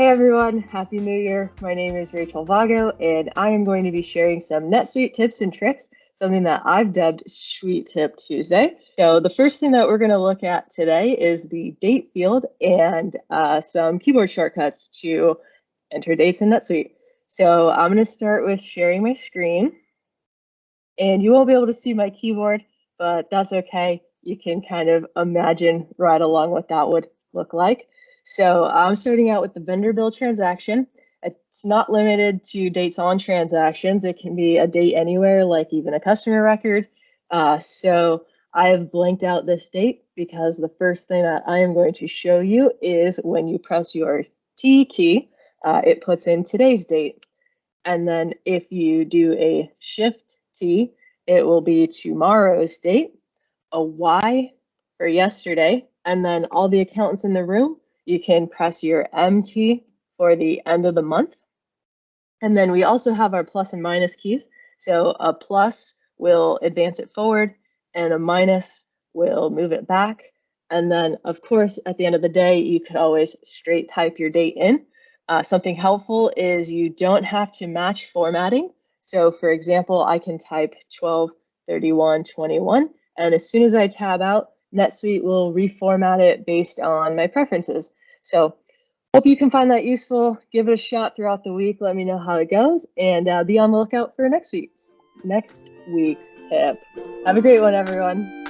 Hey everyone, Happy New Year. My name is Rachel Vago, and I am going to be sharing some NetSuite tips and tricks, something that I've dubbed SuiteTip Tuesday. So the first thing that we're going to look at today is the date field and some keyboard shortcuts to enter dates in NetSuite. So I'm going to start with sharing my screen, and you won't be able to see my keyboard, but that's okay. You can kind of imagine right along what that would look like. So I'm starting out with the vendor bill transaction. It's not limited to dates on transactions. It can be a date anywhere, like even a customer record. So I have blanked out this date because the first thing that I am going to show you is when you press your T key, it puts in today's date. And then if you do a Shift T, it will be tomorrow's date, a Y for yesterday, and then all the accountants in the room, you can press your M key for the end of the month. And then we also have our plus and minus keys. So a plus will advance it forward and a minus will move it back. And then of course, at the end of the day, you could always straight type your date in. Something helpful is you don't have to match formatting. So for example, I can type 12/31/21, and as soon as I tab out, NetSuite will reformat it based on my preferences. So hope you can find that useful. Give it a shot throughout the week. Let me know how it goes, and be on the lookout for next week's tip. Have a great one, everyone.